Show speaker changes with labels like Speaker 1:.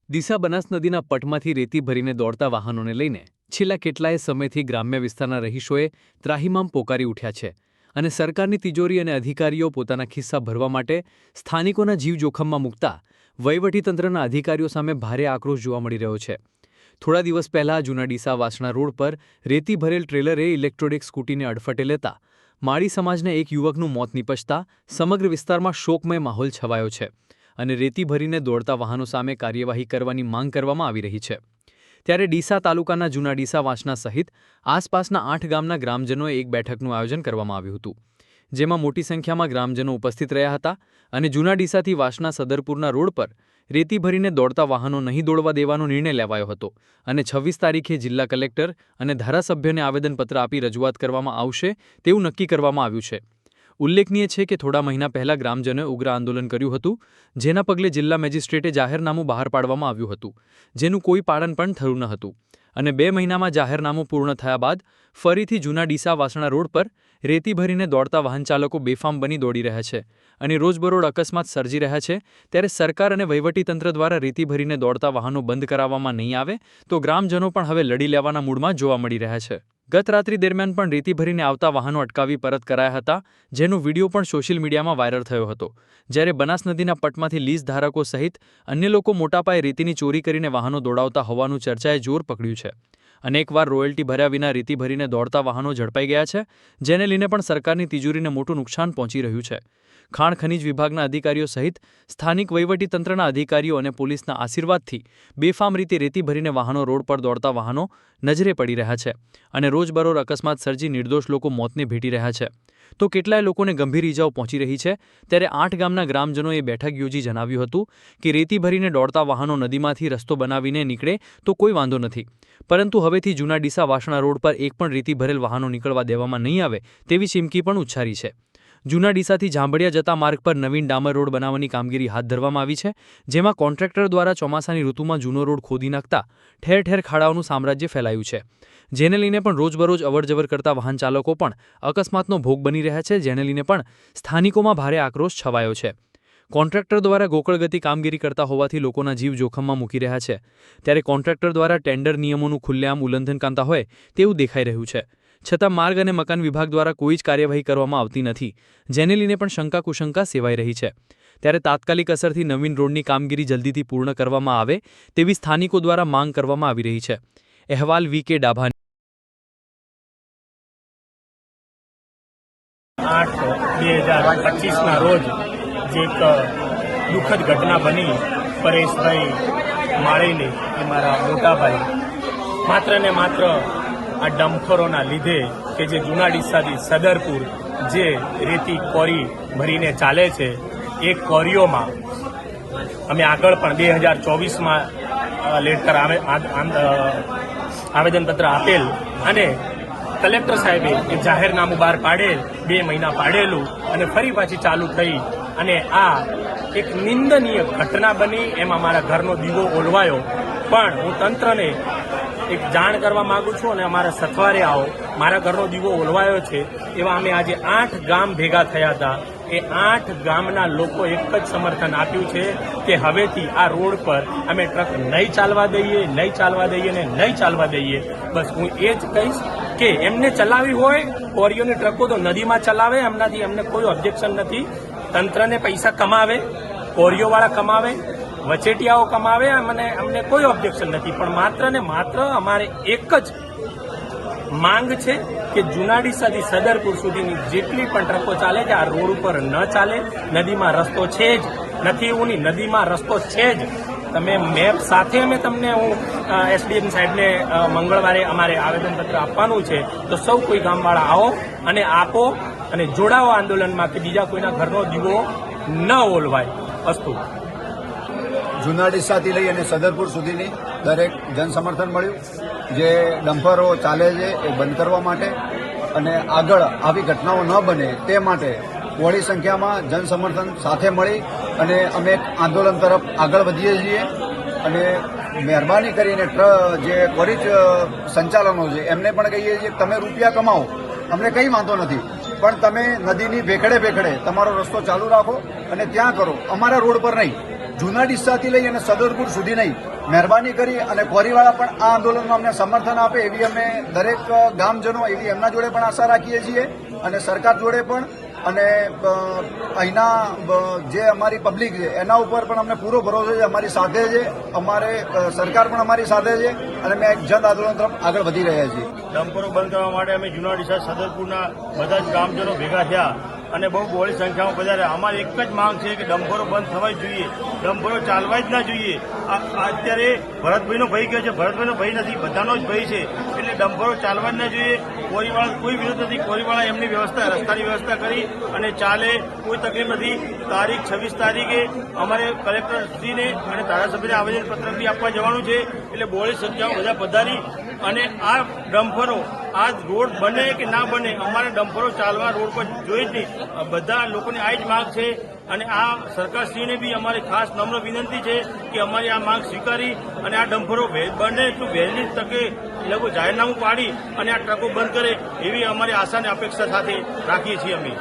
Speaker 1: ડીસા બનાસ નદીના પટમાંથી રેતી ભરીને દોડતા વાહનોને લઈને છેલ્લા કેટલાય સમયથી ગ્રામ્ય વિસ્તારના રહીશોએ ત્રાહિમામ પોકારી ઉઠ્યા છે અને સરકારની તિજોરી અને અધિકારીઓ પોતાના ખિસ્સા ભરવા માટે સ્થાનિકોના જીવ જોખમમાં મૂકતા વહીવટીતંત્રના અધિકારીઓ સામે ભારે આક્રોશ જોવા મળી રહ્યો છે। થોડા દિવસ પહેલા જૂના ડીસા વાસણા રોડ પર રેતી ભરેલ ટ્રેલરે ઇલેક્ટ્રોનિક સ્કૂટીને અડફટે લેતા માળી સમાજના એક યુવકનું મોત નીપજતા સમગ્ર વિસ્તારમાં શોકમય માહોલ છવાયો છે અને રેતી ભરીને દોડતા વાહનો સામે કાર્યવાહી કરવાની માંગ કરવામાં આવી રહી છે। ત્યારે ડીસા તાલુકાના જૂના ડીસા વાસણા સહિત આસપાસના 8 ગામના ગ્રામજનોએ એક બેઠકનું આયોજન કરવામાં આવ્યું હતું, જેમાં મોટી સંખ્યામાં ગ્રામજનો ઉપસ્થિત રહ્યા હતા અને જૂના ડીસાથી વાસણા સદરપુરના રોડ પર રેતી ભરીને દોડતા વાહનો નહીં દોડવા દેવાનો નિર્ણય લેવાયો હતો અને 26 તારીખે જિલ્લા કલેક્ટર અને ધારાસભ્યોને આવેદનપત્ર આપી રજૂઆત કરવામાં આવશે તેવું નક્કી કરવામાં આવ્યું છે। ઉલ્લેખનીય છે કે થોડા મહિના પહેલા ગ્રામજનોએ ઉગ્ર આંદોલન કર્યું હતું, જેના પગલે જિલ્લા મેજિસ્ટ્રેટે જાહેરનામું બહાર પાડવામાં આવ્યું હતું, જેનું કોઈ પાલન પણ થયું ન હતું અને 2 મહિનામાં જાહેરનામું પૂર્ણ થયા બાદ ફરીથી જૂના ડીસા વાસણા રોડ પર રેતી ભરીને દોડતા વાહન ચાલકો બેફામ બની દોડી રહ્યા છે અને રોજબરોજ અકસ્માત સર્જી રહ્યા છે। ત્યારે સરકાર અને વહીવટીતંત્ર દ્વારા રેતી ભરીને દોડતા વાહનો બંધ કરાવવામાં નહીં આવે તો ગ્રામજનો પણ હવે લડી લેવાના મૂડમાં જોવા મળી રહ્યા છે। ગત રાત્રિ દરમિયાન પણ રેતી ભરીને આવતા વાહનો અટકાવી પરત કરાયા હતા, જેનો વિડીયો પણ સોશિયલ મીડિયામાં વાયરલ થયો હતો। જ્યારે બનાસ નદીના પટમાંથી લીઝ ધારકો સહિત અન્ય લોકો મોટા પાયે રેતીની ચોરી કરીને વાહનો દોડાવતા હોવાનું ચર્ચાએ જોર પકડ્યું છે। અનેકવાર રોયલ્ટી ભર્યા વિના રેતી ભરીને દોડતા વાહનો ઝડપાઈ ગયા છે, જેને લઈને પણ સરકારની તિજોરીને મોટું નુકસાન પહોંચી રહ્યું છે। ખાણ ખનીજ વિભાગના અધિકારીઓ સહિત સ્થાનિક વહીવટીતંત્રના અધિકારીઓ અને પોલીસના આશીર્વાદથી બેફામ રીતે રેતી ભરીને વાહનો રોડ પર દોડતા વાહનો નજરે પડી રહ્યા છે અને રોજબરોજ અકસ્માત સર્જી નિર્દોષ લોકો મોતને ભેટી રહ્યા છે તો કેટલાય લોકોને ગંભીર ઇજાઓ પહોંચી રહી છે। ત્યારે 8 ગામના ગ્રામજનોએ બેઠક યોજી જણાવ્યું હતું કે રેતી ભરીને દોડતા વાહનો નદીમાંથી રસ્તો બનાવીને નીકળે તો કોઈ વાંધો નથી, પરંતુ હવેથી જૂના ડીસા વાસણા રોડ પર એક પણ રેતી ભરેલ વાહનો નીકળવા દેવામાં નહીં આવે તેવી ચીમકી પણ ઉચ્ચારી છે। જૂના ડીસાથી જાંબડિયા જતા માર્ગ પર નવીન ડામર રોડ બનાવવાની કામગીરી હાથ ધરવામાં આવી છે, જેમાં કોન્ટ્રાક્ટર દ્વારા ચોમાસાની ઋતુમાં જૂનો રોડ ખોદી નાખતા ઠેર ઠેર ખાડાઓનું સામ્રાજ્ય ફેલાયું છે, જેને લઈને પણ રોજબરોજ અવરજવર કરતા વાહન ચાલકો પણ અકસ્માતનો ભોગ બની રહ્યા છે, જેને લઈને પણ સ્થાનિકોમાં ભારે આક્રોશ છવાયો છે। કોન્ટ્રાક્ટર દ્વારા ગોકળગતિ કામગીરી કરતા હોવાથી લોકોના જીવ જોખમમાં મૂકી રહ્યા છે। ત્યારે કોન્ટ્રાક્ટર દ્વારા ટેન્ડર નિયમોનું ખુલ્લેઆમ ઉલ્લંઘન કરતા હોય તેવું દેખાઈ રહ્યું છે, છતાં માર્ગ અને મકાન વિભાગ દ્વારા કોઈ જ કાર્યવાહી કરવામાં આવતી નથી, જેને લઈને પણ શંકા કુશંકા સેવાઈ રહી છે। ત્યારે તાત્કાલિક અસરથી નવીન રોડની કામગીરી જલ્દીથી પૂર્ણ કરવામાં આવે તેવી સ્થાનિકો દ્વારા માંગ કરવામાં આવી રહી છે। અહેવાલ વી.કે. ડાભા।
Speaker 2: 8/2025 રોજ જે એક દુઃખદ ઘટના બની, પરેશભાઈ માળીની, એ મારા મોટા ભાઈ, માત્ર ને માત્ર આ ડમ્ફરોના લીધે કે જે જૂના ડીસાથી સદરપુર જે રેતી કોરી ભરીને ચાલે છે, એ કોરીઓમાં અમે આગળ પણ 2024માં લેટર આવેદનપત્ર આપેલ અને કલેક્ટર સાહેબે એક જાહેરનામું બહાર પાડેલ, 2 મહિના પાડેલું અને ફરી પાછી ચાલુ થઈ અને આ એક નિંદનીય ઘટના બની। એમાં મારા ઘરનો દીવો ઓલવાયો, પણ હું તંત્રને એક જાણ કરવા માંગુ છું અને અમારા સથવારે આવો, મારા ઘરનો દીવો ઓલવાયો છે એવા અમે આજે 8 ગામ ભેગા થયા હતા। એ 8 ગામના લોકો એક જ સમર્થન આપ્યું છે કે હવેથી આ રોડ પર અમે ટ્રક નહીં ચાલવા દઈએ, નહીં ચાલવા દઈએ ને નહીં ચાલવા દઈએ। બસ હું એ જ કહીશ કે એમને ચલાવી હોય કોરીઓની ટ્રકો તો નદીમાં ચલાવે, એમનાથી અમને કોઈ ઓબ્જેક્શન નથી। તંત્રને પૈસા કમાવે, કોરીઓવાળા કમાવે, વચેટિયાઓ કમાવે, અમને કોઈ ઓબ્જેક્શન નથી, પણ માત્ર ને માત્ર અમારે એક જ માંગ છે કે જૂના ડીસાથી સદરપુર સુધીની જેટલી પણ ટ્રકો ચાલે છે આ રોડ ઉપર ન ચાલે। નદીમાં રસ્તો છે જ નથી, એવું નહીં, નદીમાં રસ્તો છે જ। તમે મેપ સાથે અમે તમને હું એસડીએમ સાહેબને મંગળવારે અમારે આવેદનપત્ર આપવાનું છે, તો સૌ કોઈ ગામવાળા આવો અને આપો અને જોડાઓ આંદોલનમાં કે બીજા કોઈના ઘરનો દીવો ન ઓલવાય। અસ્તુ।
Speaker 3: જૂના ડીસાથી લઈ અને સદરપુર સુધીની દરેક જનસમર્થન મળ્યું, જે ડમ્પરો ચાલે છે એ બંધ કરવા માટે અને આગળ આવી ઘટનાઓ ન બને તે માટે બહોળી સંખ્યામાં જનસમર્થન સાથે મળી અને અમે આંદોલન તરફ આગળ વધીએ છીએ અને મહેરબાની કરીને જે કોરી સંચાલનો છે એમને પણ કહીએ છીએ કે તમે રૂપિયા કમાઓ, અમને કંઈ વાંધો નથી, પણ તમે નદીની ભેખડે તમારો રસ્તો ચાલુ રાખો અને ત્યાં કરો, અમારા રોડ પર નહીં. જૂના ડિસ્સાથી લઈ અને સદરપુર સુધી નહીં. મહેરબાની કરી અને ક્વોરીવાળા પણ આ આંદોલનમાં અમને સમર્થન આપે એવી અમે દરેક ગામજનો એવી એમના જોડે પણ આશા રાખીએ છીએ અને સરકાર જોડે પણ. અને અહીંના જે અમારી પબ્લિક છે એના ઉપર પણ અમને પૂરો ભરોસો છે, અમારી સાથે છે, અમારે સરકાર પણ અમારી સાથે છે અને અમે એક જન આંદોલન તરફ આગળ વધી રહ્યા છીએ.
Speaker 4: ડમ્પરો બંધ કરવા માટે અમે જૂના ડીસા સદરપુરના બધા જ ગામજનો ભેગા થયા અને બહુ બહોળી સંખ્યામાં પધાર્યા. અમારી એક જ માંગ છે કે ડમ્પરો બંધ થવા જ જોઈએ, ડમ્પરો ચાલવા જ ના જોઈએ. અત્યારે ભરતભાઈનો ભય ગયો છે, ભરતભાઈનો ભય નથી, બધાનો જ ભય છે. એટલે ડમ્પરો ચાલવા જ ના જોઈએ. કોરીવાળા કોઈ વિરોધ નથી, કોરીવાળા એમની વ્યવસ્થા રસ્તાની વ્યવસ્થા કરી અને ચાલે, કોઈ તકલીફ નથી. તારીખ 26 તારીખે અમારે કલેક્ટરશ્રીને અને ધારાસભ્યને આવેદનપત્ર બી આપવા જવાનું છે. એટલે બહોળી સંખ્યામાં બધા પધારી અને આ ડમ્પરો આ રોડ બને કે ના બને, અમારે ડમ્પરો ચાલવા રોડ પર જોઈ જ નહીં. બધા લોકોની આ જ માંગ છે અને આ સરકારશ્રીને બી અમારી ખાસ નમ્ર વિનંતી છે કે અમારી આ માંગ સ્વીકારી અને આ ડમ્પરો બને એટલું વહેલી તકે એ લોકો જાહેરનામું પાડી અને આ ટ્રકો બંધ કરે એવી અમારી આશા અને અપેક્ષા સાથે રાખીએ છીએ અમે.